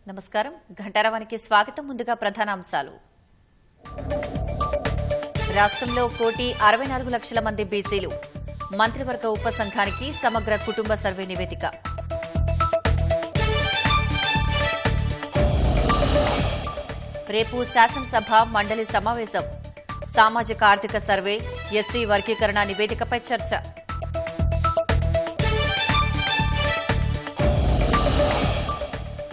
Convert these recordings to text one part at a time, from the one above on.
నమస్కారం ఘంటారావానికి స్వాగతం. ముందుగా ప్రధాన అంశాలు. రాష్ట్రంలో 1,64,00,000 మంది బీసీలు. మంత్రివర్గ ఉపసంఘానికి సమగ్ర కుటుంబ సర్వే నివేదిక. రేపు శాసనసభ మండలి సమావేశం. సామాజిక ఆర్థిక సర్వే, ఎస్సీ వర్గీకరణ నివేదికపై చర్చ.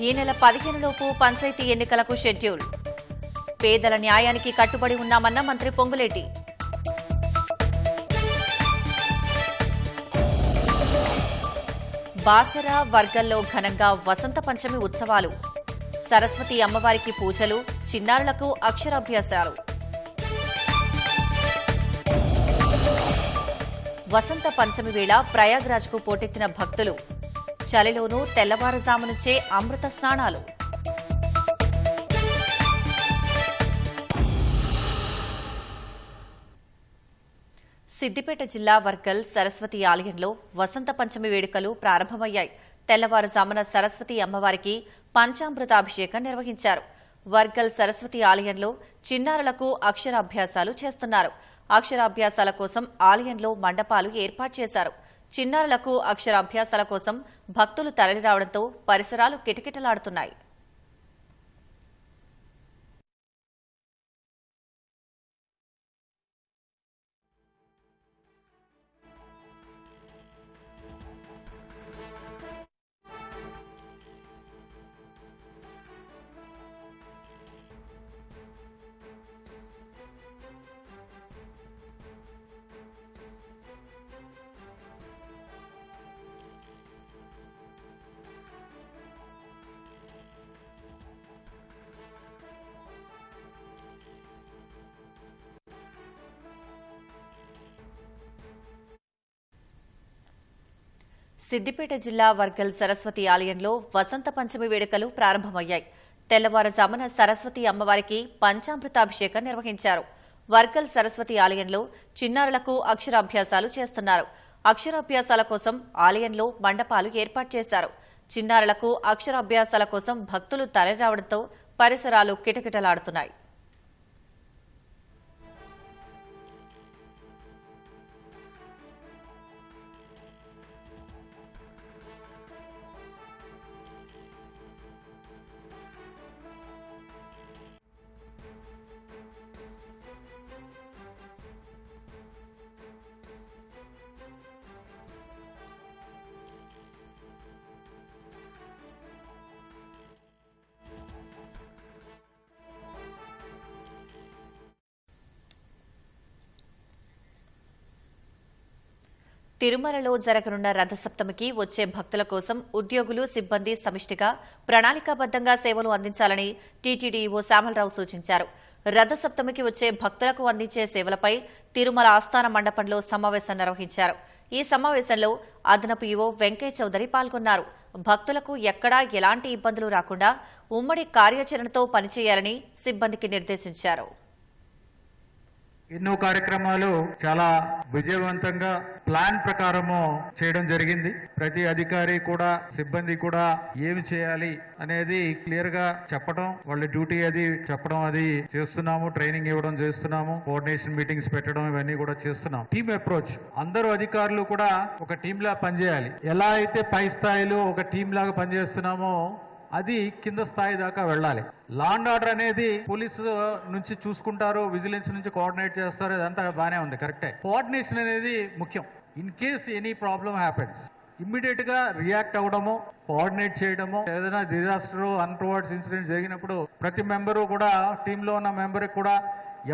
ఈ నెల 15 లోపు పంచాయతీ ఎన్నికలకు షెడ్యూల్. పేదల న్యాయానికి కట్టుబడి ఉన్నామన్న మంత్రి పొంగులేటి. బాసర వర్గంలో ఘనంగా వసంత పంచమి ఉత్సవాలు. సరస్వతి అమ్మవారికి పూజలు, చిన్నారులకు అక్షరాభ్యాసాలు. వసంత పంచమి వేళ ప్రయాగ్రాజ్కు పోటెత్తిన భక్తులు. చలిలోనూ తెల్లవారుజాము నుంచే అమృత స్నానాలు. సిద్దిపేట జిల్లా వర్గల్ సరస్వతి ఆలయంలో వసంత పంచమి వేడుకలు ప్రారంభమయ్యాయి. తెల్లవారుజామున సరస్వతి అమ్మవారికి పంచామృతాభిషేకం నిర్వహించారు. వర్గల్ సరస్వతి ఆలయంలో చిన్నారులకు అక్షరాభ్యాసాలు చేస్తున్నారు. అక్షరాభ్యాసాల కోసం ఆలయంలో మండపాలు ఏర్పాటు చేశారు. చిన్నారులకు అక్షరాభ్యాసాల కోసం భక్తులు తరలిరావడంతో పరిసరాలు కిటకిటలాడుతున్నాయి. సిద్దిపేట జిల్లా వర్గల్ సరస్వతి ఆలయంలో వసంత పంచమి వేడుకలు ప్రారంభమయ్యాయి. తెల్లవారుజామున సరస్వతి అమ్మవారికి పంచామృతాభిషేకం నిర్వహించారు. వర్గల్ సరస్వతి ఆలయంలో చిన్నారులకు అక్షరాభ్యాసాలు చేస్తున్నారు. అక్షరాభ్యాసాల కోసం ఆలయంలో మండపాలు ఏర్పాటు చేశారు. చిన్నారులకు అక్షరాభ్యాసాల కోసం భక్తులు తరలిరావడంతో పరిసరాలు కిటకిటలాడుతున్నాయి. తిరుమలలో జరగనున్న రథసప్తమికి వచ్చే భక్తుల కోసం ఉద్యోగులు, సిబ్బంది సమిష్టిగా ప్రణాళికాబద్దంగా సేవలు అందించాలని టీటీడీ ఈవో శ్యామలరావు సూచించారు. రథసప్తమికి వచ్చే భక్తులకు అందించే సేవలపై తిరుమల ఆస్థాన మండపంలో సమావేశం నిర్వహించారు. ఈ సమావేశంలో అదనపు ఈవో వెంకయ్య చౌదరి పాల్గొన్నారు. భక్తులకు ఎక్కడా ఎలాంటి ఇబ్బందులు రాకుండా ఉమ్మడి కార్యాచరణతో పనిచేయాలని సిబ్బందికి నిర్దేశించారు. ఎన్నో కార్యక్రమాలు చాలా విజయవంతంగా ప్లాన్ ప్రకారము చేయడం జరిగింది. ప్రతి అధికారి కూడా, సిబ్బంది కూడా ఏమి చేయాలి అనేది క్లియర్ గా చెప్పడం, వాళ్ళ డ్యూటీ అది చెప్పడం అది చేస్తున్నాము. ట్రైనింగ్ ఇవ్వడం చేస్తున్నాము. కోఆర్డినేషన్ మీటింగ్స్ పెట్టడం ఇవన్నీ కూడా చేస్తున్నాం. టీమ్ అప్రోచ్, అందరూ అధికారులు కూడా ఒక టీమ్ లా పనిచేయాలి. ఎలా అయితే పై స్థాయిలో ఒక టీం లాగా పనిచేస్తున్నామో అది కింద స్థాయి దాకా వెళ్ళాలి. లా అండ్ ఆర్డర్ అనేది పోలీసు నుంచి చూసుకుంటారు, విజిలెన్స్ నుంచి కోఆర్డినేట్ చేస్తారు, ఇదంతా బాగానే ఉంది, కరెక్టే. కోఆర్డినేషన్ అనేది ముఖ్యం. In case any problem happens immediate గా రియాక్ట్ అవ్వడము, కోఆర్డినేట్ చేయడము. ఏదైనా డిజాస్టర్, అన్ప్రూవ్డ్ ఇన్సిడెంట్ జరిగినప్పుడు ప్రతి మెంబరు కూడా, టీంలో ఉన్న మెంబర్కి కూడా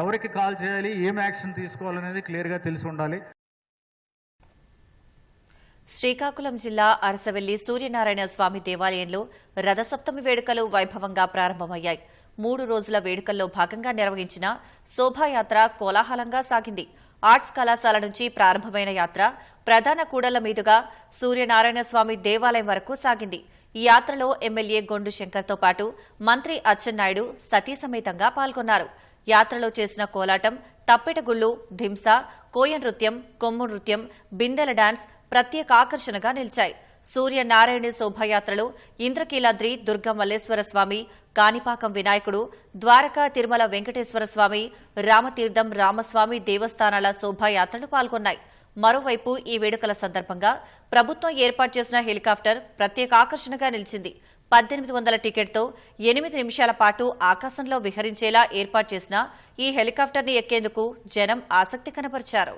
ఎవరికి కాల్ చేయాలి, ఏం యాక్షన్ తీసుకోవాలనేది క్లియర్ గా తెలిసి ఉండాలి. శ్రీకాకుళం జిల్లా అరసవెల్లి సూర్యనారాయణ స్వామి దేవాలయంలో రథసప్తమి వేడుకలు వైభవంగా ప్రారంభమయ్యాయి. 3 రోజుల వేడుకల్లో భాగంగా నిర్వహించిన శోభాయాత్ర కోలాహలంగా సాగింది. ఆర్ట్స్ కళాశాల నుంచి ప్రారంభమైన యాత్ర ప్రధాన కూడళ్ల మీదుగా సూర్యనారాయణ స్వామి దేవాలయం వరకు సాగింది. ఈ యాత్రలో ఎమ్మెల్యే గొండు శంకర్తో పాటు మంత్రి అచ్చెన్నాయుడు సతీ సమేతంగా పాల్గొన్నారు. యాత్రలో చేసిన కోలాటం, తప్పెటగుళ్లు, ధింస, కోయ నృత్యం, కొమ్ము నృత్యం, బిందెల డాన్స్ ప్రత్యేక ఆకర్షణగా నిలిచాయి. సూర్యనారాయణ శోభాయాత్రలో ఇంద్రకీలాద్రి దుర్గా మల్లేశ్వర స్వామి, కాణిపాకం వినాయకుడు, ద్వారకా తిరుమల వెంకటేశ్వర స్వామి, రామతీర్థం రామస్వామి దేవస్థానాల శోభాయాత్రలు పాల్గొన్నాయి. మరోవైపు ఈ వేడుకల సందర్భంగా ప్రభుత్వం ఏర్పాటు చేసిన హెలికాప్టర్ ప్రత్యేక ఆకర్షణగా నిలిచింది. 1800 టికెట్తో 8 నిమిషాల పాటు ఆకాశంలో విహరించేలా ఏర్పాటు చేసిన ఈ హెలికాప్టర్ని ఎక్కేందుకు జనం ఆసక్తి కనబరిచారు.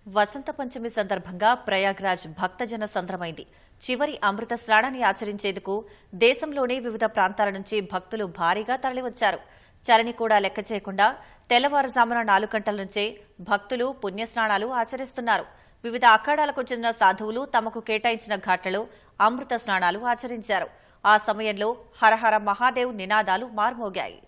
వసంత పంచమి సందర్భంగా ప్రయాగ్రాజ్ భక్తజన సంద్రమైంది. చివరి అమృత స్నానాన్ని ఆచరించేందుకు దేశంలోని వివిధ ప్రాంతాల నుంచి భక్తులు భారీగా తరలివచ్చారు. చలిని కూడా లెక్క చేయకుండా తెల్లవారుజామున 4 గంటల నుంచే భక్తులు పుణ్యస్నానాలు ఆచరిస్తున్నారు. వివిధ అఖాడాలకు చెందిన సాధువులు తమకు కేటాయించిన ఘాట్లలో అమృత స్నానాలు ఆచరించారు. ఆ సమయంలో హరహర మహాదేవ్ నినాదాలు మార్మోగాయి.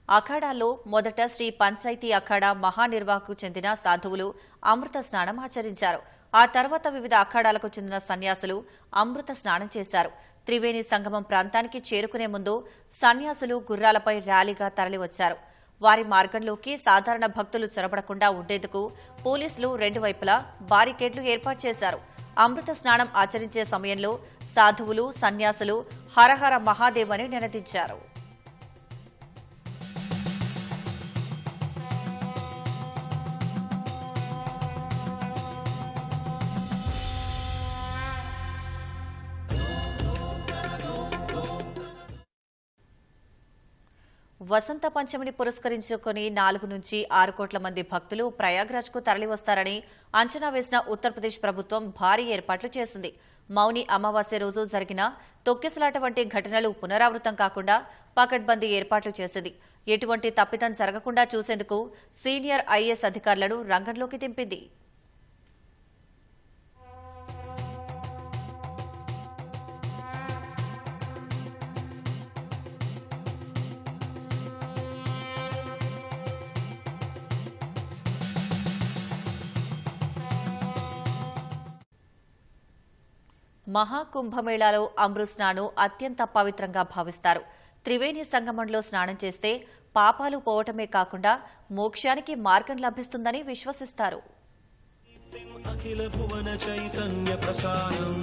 అఖాడాల్లో మొదట శ్రీ పంచాయతీ అఖాడా మహానిర్వాహకు చెందిన సాధువులు అమృత స్నానం ఆచరించారు. ఆ తర్వాత వివిధ అఖాడాలకు చెందిన సన్యాసులు అమృత స్నానం చేశారు. త్రివేణి సంగమం ప్రాంతానికి చేరుకునే ముందు సన్యాసులు గుర్రాలపై ర్యాలీగా తరలివచ్చారు. వారి మార్గంలోకి సాధారణ భక్తులు చొరబడకుండా ఉండేందుకు పోలీసులు 2 వైపులా బారికేడ్లు ఏర్పాటు చేశారు. అమృత స్నానం ఆచరించే సమయంలో సాధువులు, సన్యాసులు హరహర మహాదేవ్ అని నినదించారు. వసంత పంచమిని పురస్కరించుకుని 4 నుంచి 6 కోట్ల మంది భక్తులు ప్రయాగ్రాజ్కు తరలివస్తారని అంచనా వేసిన ఉత్తరప్రదేశ్ ప్రభుత్వం భారీ ఏర్పాట్లు చేసింది. మౌని అమావాస్య రోజు జరిగిన తొక్కిసలాట వంటి ఘటనలు పునరావృతం కాకుండా పకడ్బందీ ఏర్పాట్లు చేసింది. ఎటువంటి తప్పిదం జరగకుండా చూసేందుకు సీనియర్ ఐఏఎస్ అధికారులను రంగంలోకి దింపింది. మహాకుంభమేళాలో అమృత స్నానం అత్యంత పవిత్రంగా భావిస్తారు. త్రివేణి సంగమంలో స్నానం చేస్తే పాపాలు పోవటమే కాకుండా మోక్షానికి మార్గం లభిస్తుందని విశ్వసిస్తారు. అఖిల భువన చైతన్య ప్రసారం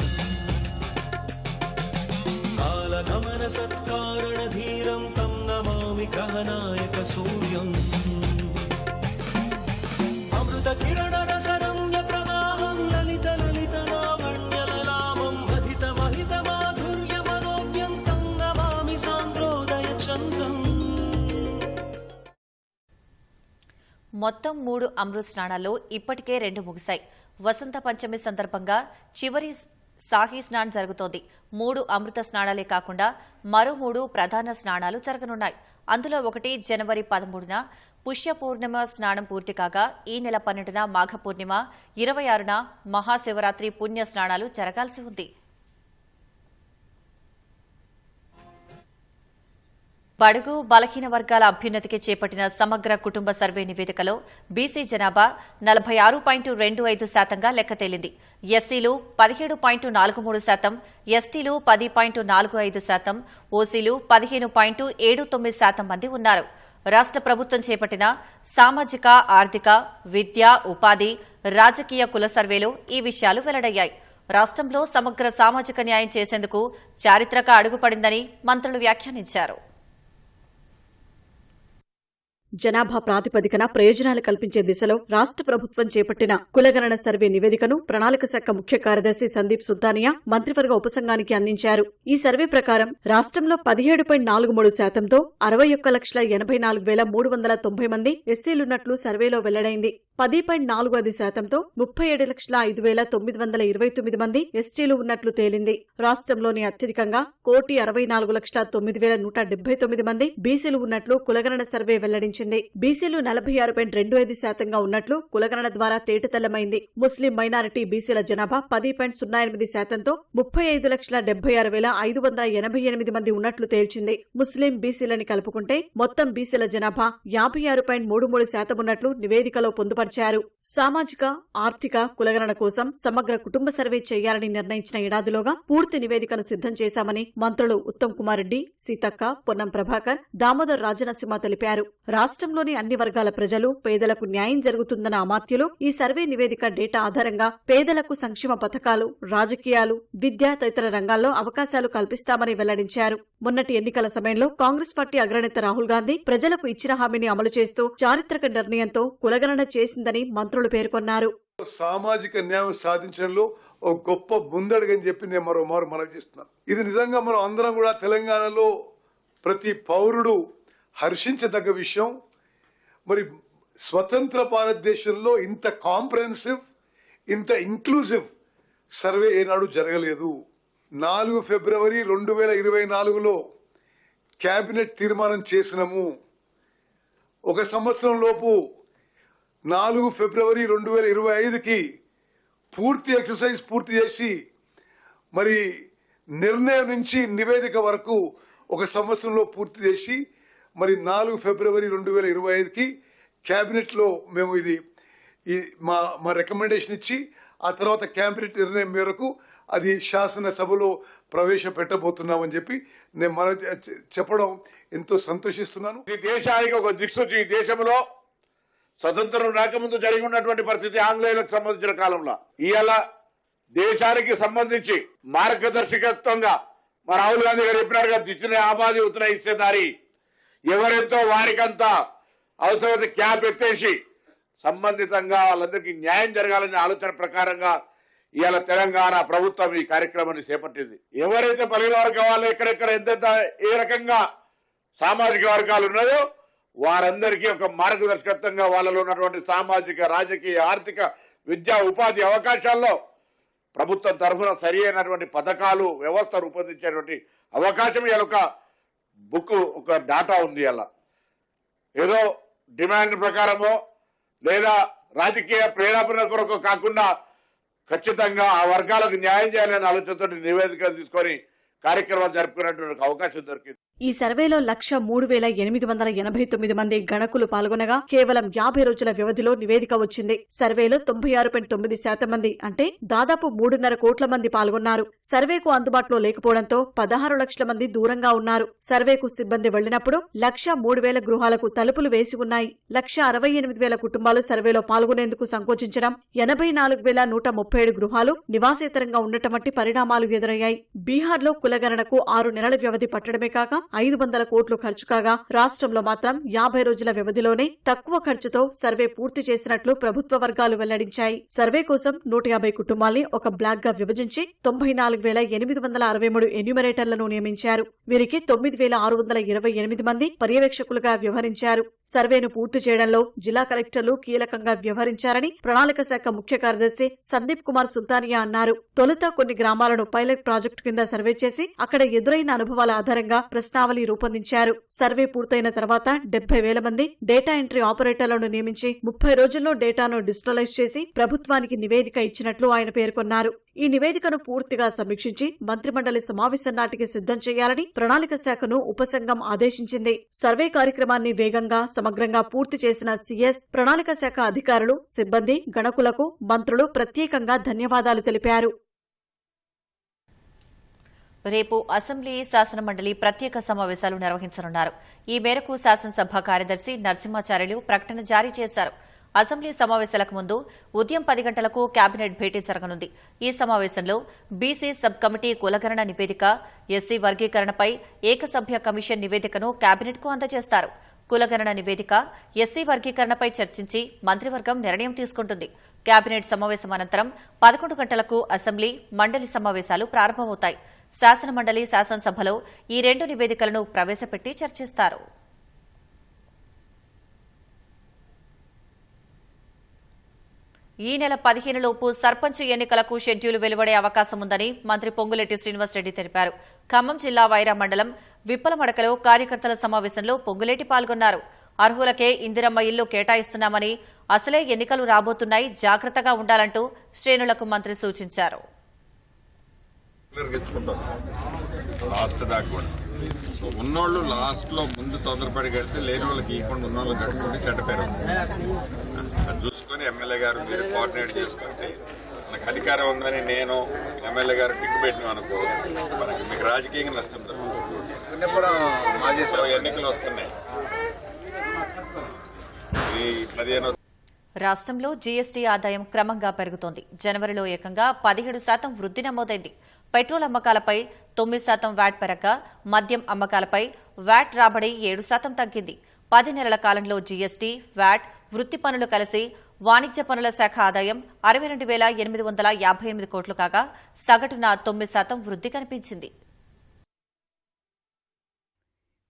కాలగమన సత్కారణ ధీరం తం నమామి గ్రహనాయక సూర్యం అమృత కిరణ రసరమ్య ప్రవాహం లలిత లలిత లావణ్య లలామం అధిత మహిత మాధుర్య మనోజ్ఞం తం నమామి సాంద్రోదయ చంద్రం. మొత్తం 3 అమృత స్నానాల్లో ఇప్పటికే 2 ముగిశాయి. వసంత పంచమి సందర్భంగా చివరి సాహి స్నాన్ జరుగుతోంది. 3 అమృత స్నానాలే కాకుండా మరో 3 ప్రధాన స్నానాలు జరగనున్నాయి. అందులో ఒకటి జనవరి 13న పుష్య పూర్ణిమ స్నానం పూర్తి కాగా ఈ నెల 12న మాఘ పూర్ణిమ, 26న మహాశివరాత్రి పుణ్య స్నానాలు జరగాల్సి ఉంది. బడుగు బలహీన వర్గాల అభ్యున్నతికి చేపట్టిన సమగ్ర కుటుంబ సర్వే నివేదికలో బీసీ జనాభా 46.25%గా లెక్క తేలింది. ఎస్సీలు 17.43%, ఎస్టీలు 10.45%, ఓసీలు 15.79% మంది ఉన్నారు. రాష్ట్ర ప్రభుత్వం చేపట్టిన సామాజిక, ఆర్థిక, విద్య, ఉపాధి, రాజకీయ కుల సర్వేలో ఈ విషయాలు వెల్లడయ్యాయి. రాష్ట్రంలో సమగ్ర సామాజిక న్యాయం చేసేందుకు చారిత్రక అడుగుపడిందని మంత్రులు వ్యాఖ్యానించారు. జనాభా ప్రాతిపదికన ప్రయోజనాలు కల్పించే దిశలో రాష్ట్ర ప్రభుత్వం చేపట్టిన కులగణన సర్వే నివేదికను ప్రణాళిక శాఖ ముఖ్య కార్యదర్శి సందీప్ సుల్తానియా మంత్రివర్గ ఉపసంఘానికి అందించారు. ఈ సర్వే ప్రకారం రాష్ట్రంలో 17.43%తో 61,84,390 మంది ఎస్సీలున్నట్లు సర్వేలో వెల్లడైంది. 10.45%తో 37,05,929 మంది ఎస్టీలు ఉన్నట్లు తేలింది. రాష్ట్రంలోని అత్యధికంగా 1,64,09,179 మంది బీసీలు ఉన్నట్లు కులగణన సర్వే వెల్లడించింది. బీసీలు 46.25%గా ఉన్నట్లు కులగణన ద్వారా తేటతెల్లమైంది. ముస్లిం మైనారిటీ బీసీల జనాభా 10.08%తో 35,76,588 మంది ఉన్నట్లు తేల్చింది. ముస్లిం బీసీలని కలుపుకుంటే మొత్తం బీసీల జనాభా 56.33% ఉన్నట్లు నివేదికలో పొందుపరిచారు. సామాజిక, ఆర్థిక కులగణన కోసం సమగ్ర కుటుంబ సర్వే చేయాలని నిర్ణయించిన ఏడాదిలోగా పూర్తి నివేదికను సిద్ధం చేశామని మంత్రులు ఉత్తమ్ కుమార్ రెడ్డి, సీతక్క, పొన్నం ప్రభాకర్, దామోదర్ రాజనరసింహ తెలిపారు. రాష్ట్రంలోని అన్ని వర్గాల ప్రజలు, పేదలకు న్యాయం జరుగుతుందన్న అమాత్యులు ఈ సర్వే నివేదిక డేటా ఆధారంగా పేదలకు సంక్షేమ పథకాలు, రాజకీయాలు, విద్య తదితర రంగాల్లో అవకాశాలు కల్పిస్తామని వెల్లడించారు. మొన్నటి ఎన్నికల సమయంలో కాంగ్రెస్ పార్టీ అగ్రనేత రాహుల్ గాంధీ ప్రజలకు ఇచ్చిన హామీని అమలు చేస్తూ చారిత్రక నిర్ణయంతో కులగణన చేసిందని మంత్రులు పేర్కొన్నారు. సామాజిక న్యాయం సాధించడంలో ఒక గొప్ప ముందడుగని చెప్పి నేను మరోమారు మనవి చేస్తున్నాను. ఇది నిజంగా మనం అందరం కూడా తెలంగాణలో ప్రతి పౌరుడు హర్షించదగ్గ విషయం. మరి స్వతంత్ర భారతదేశంలో ఇంత కాంప్రహెన్సివ్, ఇంత ఇంక్లూజివ్ సర్వే ఏనాడు జరగలేదు. 4 ఫిబ్రవరి 2024లో కేబినెట్ తీర్మానం చేసినాము. ఒక సంవత్సరం లోపు 4 ఫిబ్రవరి 2025కి పూర్తి ఎక్సర్సైజ్ పూర్తి చేసి మరి నిర్ణయం నుంచి నివేదిక వరకు ఒక సంవత్సరంలో పూర్తి చేసి మరి 4 ఫిబ్రవరి 2025కి క్యాబినెట్లో మేము ఇది మా రికమెండేషన్ ఇచ్చి ఆ తర్వాత క్యాబినెట్ నిర్ణయం మేరకు అది శాసనసభలో ప్రవేశపెట్టబోతున్నామని చెప్పి నేను చెప్పడం ఎంతో సంతోషిస్తున్నాను. ఈ దేశానికి ఒక దిక్సూచి. ఈ దేశంలో స్వతంత్రం రాకముందు జరిగి ఉన్నటువంటి పరిస్థితి ఆంగ్లేయులకు సంబంధించిన కాలంలో ఇవాళ దేశానికి సంబంధించి మార్గదర్శకత్వంగా మా రాహుల్ గాంధీ గారు చెప్పినట్టుగా దిచ్చిన ఆబాది ఉత్తర ఇచ్చేదారి ఎవరెంతో వారికంతా అవసరమైతే క్యాప్ ఎత్తేసి సంబంధితంగా వాళ్ళందరికీ న్యాయం జరగాలనే ఆలోచన ప్రకారంగా ఇవాళ తెలంగాణ ప్రభుత్వం ఈ కార్యక్రమాన్ని చేపట్టింది. ఎవరైతే బలహీన వర్గం వాళ్ళు ఎక్కడెక్కడ ఎంతెంత ఏ రకంగా సామాజిక వర్గాలు ఉన్నాయో వారందరికీ ఒక మార్గదర్శకత్వంగా వాళ్ళలో ఉన్నటువంటి సామాజిక, రాజకీయ, ఆర్థిక, విద్యా, ఉపాధి అవకాశాల్లో ప్రభుత్వం తరఫున సరి అయినటువంటి పథకాలు, వ్యవస్థ రూపొందించేటువంటి అవకాశం ఇలా ఒక బుక్, ఒక డాటా ఉంది. అలా ఏదో డిమాండ్ ప్రకారమో లేదా రాజకీయ ప్రేరేపణ కొరకు కాకుండా ఖచ్చితంగా ఆ వర్గాలకు న్యాయం చేయాలనే ఆలోచనతో నివేదిక తీసుకొని కార్యక్రమాలు జరుపుకునేటువంటి అవకాశం దొరికింది. ఈ సర్వేలో 103,889 మంది గణకులు పాల్గొనగా కేవలం 50 రోజుల వ్యవధిలో నివేదిక వచ్చింది. సర్వేలో 96.9% మంది అంటే దాదాపు 3.5 కోట్ల మంది పాల్గొన్నారు. సర్వేకు అందుబాటులో లేకపోవడంతో 16 లక్షల మంది దూరంగా ఉన్నారు. సర్వేకు సిబ్బంది వెళ్లినప్పుడు 103,000 గృహాలకు తలుపులు వేసి ఉన్నాయి. 168,000 కుటుంబాలు సర్వేలో పాల్గొనేందుకు సంకోచించడం, 84,137 గృహాలు నివాసేతరంగా ఉండటం వంటి పరిణామాలు ఎదురయ్యాయి. బీహార్లో కులగణనకు 6 నెలల వ్యవధి పట్టడమే కాక 500 కోట్లు ఖర్చు కాగా రాష్ట్రంలో మాత్రం 50 రోజుల వ్యవధిలోనే తక్కువ ఖర్చుతో సర్వే పూర్తి చేసినట్లు ప్రభుత్వ వర్గాలు వెల్లడించాయి. సర్వే కోసం 150 కుటుంబాల్ని ఒక బ్లాక్ గా విభజించి 94,863 ఎన్యూమరేటర్లను నియమించారు. వీరికి 9,628 మంది పర్యవేక్షకులుగా వ్యవహరించారు. సర్వేను పూర్తి చేయడంలో జిల్లా కలెక్టర్లు కీలకంగా వ్యవహరించారని ప్రణాళిక శాఖ ముఖ్య కార్యదర్శి సందీప్ కుమార్ సుల్తానియా అన్నారు. తొలుత కొన్ని గ్రామాలను పైలట్ ప్రాజెక్టు కింద సర్వే చేసి అక్కడ ఎదురైన అనుభవాల ఆధారంగా ప్రశ్న ప్రశ్నావళి రూపొందించారు. సర్వే పూర్తయిన తర్వాత 70,000 మంది డేటా ఎంట్రీ ఆపరేటర్లను నియమించి 30 రోజుల్లో డేటాను డిజిటలైజ్ చేసి ప్రభుత్వానికి నివేదిక ఇచ్చినట్లు ఆయన పేర్కొన్నారు. ఈ నివేదికను పూర్తిగా సమీక్షించి మంత్రిమండలి సమావేశం నాటికి సిద్ధం చేయాలని ప్రణాళిక శాఖను ఉపసంఘం ఆదేశించింది. సర్వే కార్యక్రమాన్ని వేగంగా సమగ్రంగా పూర్తి చేసిన సీఎస్, ప్రణాళిక శాఖ అధికారులు, సిబ్బంది, గణకులకు మంత్రులు ప్రత్యేకంగా ధన్యవాదాలు తెలిపారు. రేపు అసెంబ్లీ శాసనమండలి ప్రత్యేక సమావేశాలు నిర్వహించనున్నారు. ఈ మేరకు శాసనసభ కార్యదర్శి నరసింహాచార్యులు ప్రకటన జారీ చేశారు. అసెంబ్లీ సమావేశాలకు ముందు ఉదయం 10 గంటలకు కేబినెట్ భేటీ జరగనుంది. ఈ సమావేశంలో బీసీ సబ్ కమిటీ కులగణన నివేదిక, ఎస్సీ వర్గీకరణపై ఏకసభ్య కమిషన్ నివేదికను కేబినెట్కు అందజేస్తారు. కులగణన నివేదిక, ఎస్సీ వర్గీకరణపై చర్చించి మంత్రివర్గం నిర్ణయం తీసుకుంటుంది. కేబినెట్ సమావేశం అనంతరం 11 గంటలకు అసెంబ్లీ, మండలి సమావేశాలు ప్రారంభమవుతాయి. శాసనమండలి, శాసనసభలో ఈ 2 నివేదికలను ప్రవేశపెట్టి చర్చిస్తారు. ఈ నెల 15 లోపు సర్పంచ్ ఎన్నికలకు షెడ్యూల్ వెలువడే అవకాశం ఉందని మంత్రి పొంగులేటి శ్రీనివాసరెడ్డి తెలిపారు. ఖమ్మం జిల్లా వైరా మండలం విప్పలమడకలో కార్యకర్తల సమావేశంలో పొంగులేటి పాల్గొన్నారు. అర్హులకే ఇందిరమ్మ ఇల్లు కేటాయిస్తున్నామని, అసలే ఎన్నికలు రాబోతున్నాయి, జాగ్రత్తగా ఉండాలంటూ శ్రేణులకు మంత్రి సూచించారు. లాస్ట్ దాకా కూడా ఉన్నోళ్ళు లాస్ట్ లో ముందు తొందరపడి కడితే లేని వాళ్ళకి ఇవ్వకుండా ఉన్న వాళ్ళు కట్టుకుంటే చెడ్డ పేరు వస్తుంది. అది చూసుకొని ఎమ్మెల్యే గారు మీరు కోఆర్డినేట్ చేసుకుంటే మనకు అధికారం ఉందని నేను ఎమ్మెల్యే గారు టిక్కు పెట్టినాం అనుకో, మనకి మీకు రాజకీయంగా నష్టం జరుగుతుంది. ఎన్నికలు వస్తున్నాయి. ఈ 15 రాష్ట్రంలో జీఎస్టీ ఆదాయం క్రమంగా పెరుగుతోంది. జనవరిలో ఏకంగా 17% వృద్ధి నమోదైంది. పెట్రోల్ అమ్మకాలపై 9% వ్యాట్ పెరగగా, మద్యం అమ్మకాలపై వ్యాట్ రాబడి 7% తగ్గింది. 10 నెలల కాలంలో జీఎస్టీ, వ్యాట్, వృత్తి పన్నులు కలిసి వాణిజ్య పన్నుల శాఖ ఆదాయం 62,858 కోట్లు కాగా సగటున 9% వృద్ధి కనిపించింది.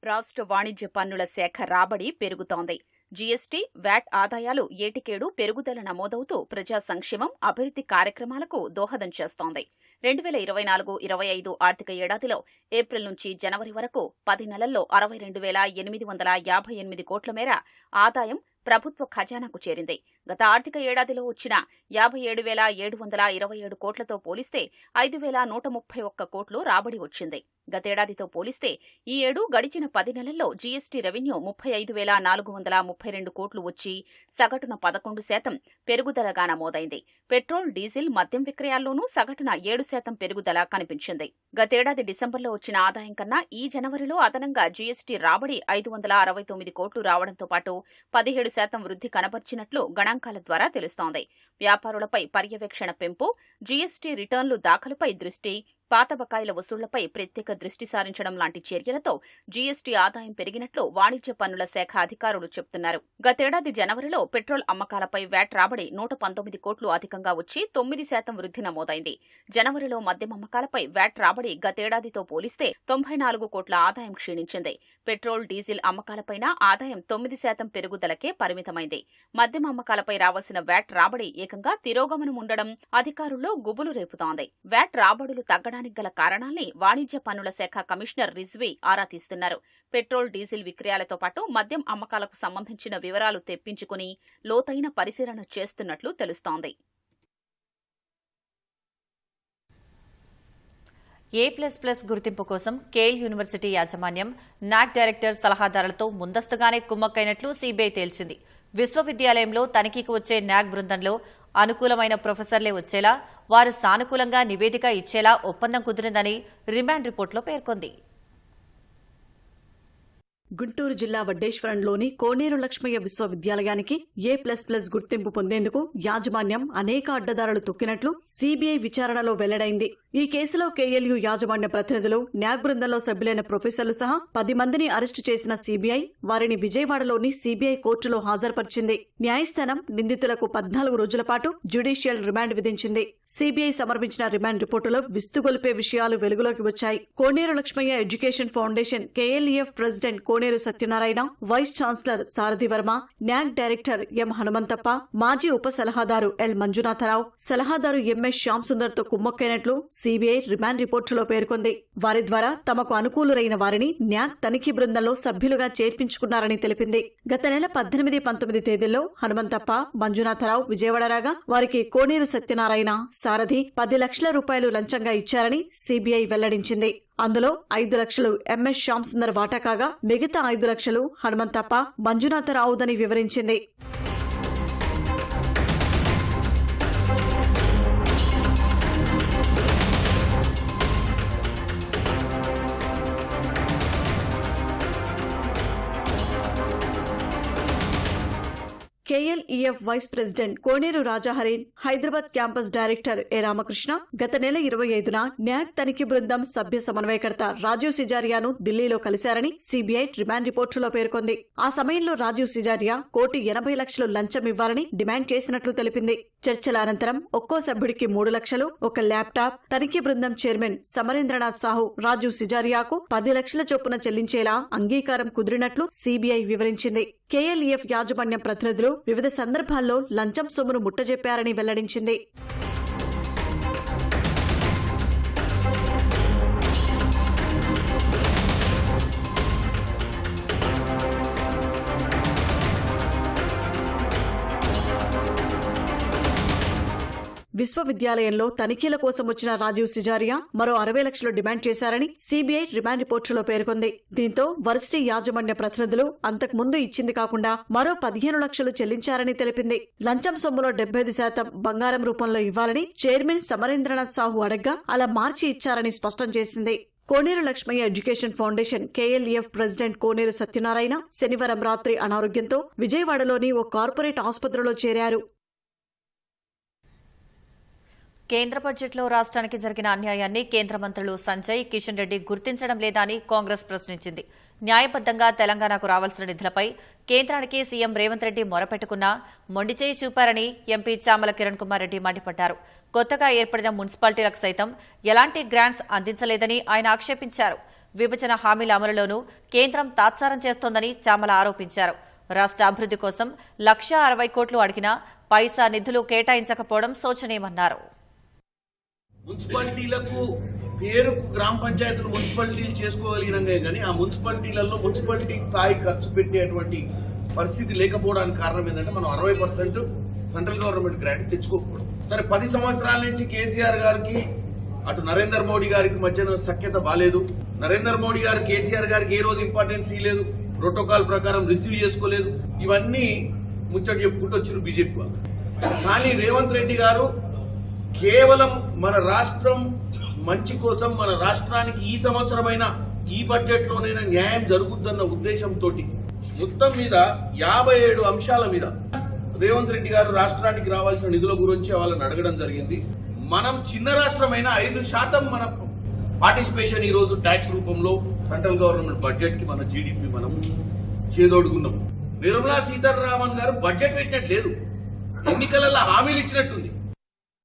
రాష్ట్ర వాణిజ్య పన్నుల శాఖ రాబడి పెరుగుతోంది. జీఎస్టీ, వ్యాట్ ఆదాయాలు ఏటికేడు పెరుగుదల నమోదవుతూ ప్రజా సంక్షేమం, అభివృద్ధి కార్యక్రమాలకు దోహదం చేస్తోంది. 2024-25 ఆర్థిక ఏడాదిలో ఏప్రిల్ నుంచి జనవరి వరకు 10 నెలల్లో 62,858 కోట్ల మేర ఆదాయం ప్రభుత్వ ఖజానాకు చేరింది. గత ఆర్థిక ఏడాదిలో వచ్చిన 57,727 కోట్లతో పోలిస్తే 5,131 కోట్లు రాబడి వచ్చింది. గతేడాదితో పోలిస్తే ఈ ఏడు గడిచిన 10 నెలల్లో జీఎస్టీ రెవెన్యూ 35,432 కోట్లు వచ్చి సగటున 11% పెరుగుదలగా నమోదైంది. పెట్రోల్, డీజిల్, మద్యం విక్రయాల్లోనూ సగటున 7% పెరుగుదల కనిపించింది. గతేడాది డిసెంబర్లో వచ్చిన ఆదాయం కన్నా ఈ జనవరిలో అదనంగా జీఎస్టీ రాబడి 569 కోట్లు రావడంతో పాటు 17% వృద్ధి కనబర్చినట్లు గణాంకాల ద్వారా తెలుస్తోంది. వ్యాపారులపై పర్యవేక్షణ పెంపు, జీఎస్టీ రిటర్న్లు దాఖలుపై దృష్టి, పాత బకాయిల వసూళ్లపై ప్రత్యేక దృష్టి సారించడం లాంటి చర్యలతో జీఎస్టీ ఆదాయం పెరిగినట్లు వాణిజ్య పన్నుల శాఖ అధికారులు చెబుతున్నారు. గతేడాది జనవరిలో పెట్రోల్ అమ్మకాలపై వ్యాట్ రాబడి 119 కోట్లు అధికంగా వచ్చి 9% వృద్ధి నమోదైంది. జనవరిలో మద్యం అమ్మకాలపై వ్యాట్ రాబడి గతేడాదితో పోలిస్తే 94 కోట్ల ఆదాయం క్షీణించింది. పెట్రోల్, డీజిల్ అమ్మకాలపైన ఆదాయం 9% పెరుగుదలకే పరిమితమైంది. మద్యం అమ్మకాలపై రావాల్సిన వ్యాట్ రాబడి ఏకంగా తిరోగమనం ఉండడం అధికారుల్లో గుబులు రేపుతోంది. వ్యాట్ రాబడులు తగ్గడానికి గల కారణాల్ని వాణిజ్య పన్నుల శాఖ కమిషనర్ రిజ్వీ ఆరా తీస్తున్నారు. పెట్రోల్, డీజిల్ విక్రయాలతో పాటు మద్యం అమ్మకాలకు సంబంధించిన వివరాలు తెప్పించుకుని లోతైన పరిశీలన చేస్తున్నట్లు తెలుస్తోంది. A++ గుర్తింపు కోసం కేఎల్ యూనివర్సిటీ యాజమాన్యం నాక్ డైరెక్టర్ సలహాదారులతో ముందస్తుగానే కుమ్మక్కైనట్లు సీబీఐ తేల్చింది. విశ్వవిద్యాలయంలో తనిఖీకి వచ్చే నాక్ బృందంలో అనుకూలమైన ప్రొఫెసర్లే వచ్చేలా, వారు సానుకూలంగా నివేదిక ఇచ్చేలా ఒప్పందం కుదిరిందని రిమాండ్ రిపోర్టులో పేర్కొంది. గుంటూరు జిల్లా వడ్డేశ్వరంలోని కోనేరు లక్ష్మయ్య విశ్వవిద్యాలయానికి A++ గుర్తింపు పొందేందుకు యాజమాన్యం అనేక అడ్డదారులు తొక్కినట్లు సీబీఐ విచారణలో వెల్లడైంది. ఈ కేసులో కేఎల్యూ యాజమాన్య ప్రతినిధులు, న్యాక్ బృందంలో సభ్యులైన ప్రొఫెసర్లు సహా 10 మందిని అరెస్టు చేసిన సీబీఐ వారిని విజయవాడలోని సీబీఐ కోర్టులో హాజరుపరిచింది. న్యాయస్థానం నిందితులకు 14 రోజుల పాటు జ్యుడిషియల్ రిమాండ్ విధించింది. సీబీఐ సమర్పించిన రిమాండ్ రిపోర్టులో విస్తుగొలిపే విషయాలు వెలుగులోకి వచ్చాయి. కోనేరు లక్ష్మయ్య ఎడ్యుకేషన్ ఫౌండేషన్ కేఎల్ఈఎఫ్ ప్రెసిడెంట్ కోనేరు సత్యనారాయణ, వైస్ ఛాన్సలర్ సారథి వర్మ, న్యాక్ డైరెక్టర్ ఎం హనుమంతప్ప, మాజీ ఉప సలహాదారు ఎల్ మంజునాథరావు, సలహాదారు ఎంఎస్ శ్యామ్ సుందర్ తో కుమ్మక్కైనట్లు సిబిఐ రిమాండ్ రిపోర్టులో పేర్కొంది. వారి ద్వారా తమకు అనుకూలురైన వారిని న్యాక్ తనిఖీ బృందంలో సభ్యులుగా చేర్పించుకున్నారని తెలిపింది. గత నెల 18, 19 తేదీల్లో హనుమంతప్ప, మంజునాథరావు విజయవాడ రాగా వారికి కోనేరు సత్యనారాయణ, సారథి 10 లక్షల రూపాయలు లంచంగా ఇచ్చారని సిబిఐ వెల్లడించింది. అందులో 5 లక్షలు ఎంఎస్ శ్యామ్ సుందర్ వాటా కాగా మిగతా 5 లక్షలు హనుమంతప్ప, మంజునాథరావుదని వివరించింది. కేఎల్ఈఎఫ్ వైస్ ప్రెసిడెంట్ కోనేరు రాజాహరీన్, హైదరాబాద్ క్యాంపస్ డైరెక్టర్ ఏ రామకృష్ణ గత నెల 25న న్యాక్ తనిఖీ బృందం సభ్య సమన్వయకర్త రాజీవ్ సిజారియాను ఢిల్లీలో కలిశారని సిబిఐ రిమాండ్ రిపోర్టులో పేర్కొంది. ఆ సమయంలో రాజీవ్ సిజారియా 1,50,00,000 లంచం ఇవ్వాలని డిమాండ్ చేసినట్లు తెలిపింది. చర్చల అనంతరం ఒక్కో సభ్యుడికి 3 లక్షలు, ఒక ల్యాప్టాప్, తనిఖీ బృందం చైర్మన్ సమరేంద్రనాథ్ సాహు రాజీవ్ సిజారియాకు 10 లక్షల చొప్పున చెల్లించేలా అంగీకారం కుదిరినట్లు సిబిఐ వివరించింది. కేఎల్ఈఎఫ్ యాజమాన్యం ప్రతినిధులు వివిధ సందర్భాల్లో లంచం సొమ్మును ముట్టజెప్పారని వెల్లడించింది. విశ్వవిద్యాలయంలో తనిఖీల కోసం వచ్చిన రాజీవ్ సిజారియా మరో 60 లక్షలు డిమాండ్ చేశారని సిబిఐ రిమాండ్ రిపోర్టులో పేర్కొంది. దీంతో వర్సిటీ యాజమాన్య ప్రతినిధులు అంతకుముందు ఇచ్చింది కాకుండా మరో 15 లక్షలు చెల్లించారని తెలిపింది. లంచం సొమ్ములో 75% బంగారం రూపంలో ఇవ్వాలని చైర్మన్ సమరేంద్రనాథ్ సాహు అడగ్గా అలా మార్చి ఇచ్చారని స్పష్టం చేసింది. కోనేరు లక్ష్మయ్య ఎడ్యుకేషన్ ఫౌండేషన్ కేఎల్ఈఎఫ్ ప్రెసిడెంట్ కోనేరు సత్యనారాయణ శనివారం రాత్రి అనారోగ్యంతో విజయవాడలోని ఓ కార్పొరేట్ ఆసుపత్రిలో చేరారు. కేంద్ర బడ్జెట్లో రాష్ట్రానికి జరిగిన అన్యాయాన్ని కేంద్ర మంత్రులు సంజయ్, కిషన్ రెడ్డి గుర్తించడం లేదా అని కాంగ్రెస్ ప్రశ్నించింది. న్యాయబద్దంగా తెలంగాణకు రావాల్సిన నిధులపై కేంద్రానికి సీఎం రేవంత్ రెడ్డి మొరపెట్టుకున్నా మొండిచేయి చూపారని ఎంపీ చామల కిరణ్ కుమార్ రెడ్డి మండిపడ్డారు. కొత్తగా ఏర్పడిన మున్సిపాలిటీలకు సైతం ఎలాంటి గ్రాంట్స్ అందించలేదని ఆయన ఆక్షేపించారు. విభజన హామీల అమలులోనూ కేంద్రం తాత్సారం చేస్తోందని చామల ఆరోపించారు. రాష్ట్ర అభివృద్ది కోసం 1,60 కోట్లు అడిగినా పైసా నిధులు కేటాయించకపోవడం శోచనీయమన్నారు. మున్సిపాలిటీలకు పేరుకు గ్రామ పంచాయతీలు మున్సిపాలిటీలు చేసుకోగలిగినామే కానీ ఆ మున్సిపాలిటీలలో మున్సిపాలిటీ స్థాయి ఖర్చు పెట్టేటువంటి పరిస్థితి లేకపోవడానికి కారణం ఏంటంటే మనం 60% సెంట్రల్ గవర్నమెంట్ గ్రాంట్ తెచ్చుకోకపోవడం. సరే 10 సంవత్సరాల నుంచి కేసీఆర్ గారికి అటు నరేంద్ర మోడీ గారికి మధ్యన సఖ్యత బాలేదు. నరేంద్ర మోడీ గారు కేసీఆర్ గారికి ఏ రోజు ఇంపార్టెన్స్ ఇవ్వలేదు, ప్రోటోకాల్ ప్రకారం రిసీవ్ చేసుకోలేదు. ఇవన్నీ ముచ్చట చెప్పుకుంటూ వచ్చారు బీజేపీ వాళ్ళు. కానీ రేవంత్ రెడ్డి గారు కేవలం మన రాష్ట్రం మంచి కోసం, మన రాష్ట్రానికి ఈ సంవత్సరమైన ఈ బడ్జెట్ లోనైనా న్యాయం జరుగుతుందన్న ఉద్దేశంతో మొత్తం మీద 57 అంశాల మీద రేవంత్ రెడ్డి గారు రాష్ట్రానికి రావాల్సిన నిధుల గురించి వాళ్ళని అడగడం జరిగింది. మనం చిన్న రాష్ట్రమైన 5% మన పార్టిసిపేషన్ ఈ రోజు ట్యాక్స్ రూపంలో సెంట్రల్ గవర్నమెంట్ బడ్జెట్ కి మన జీడీపీ మనం చేదోడుకున్నాం. నిర్మలా సీతారామన్ గారు బడ్జెట్ పెట్టినట్లేదు, ఎన్నికలలో హామీలు ఇచ్చినట్టుంది.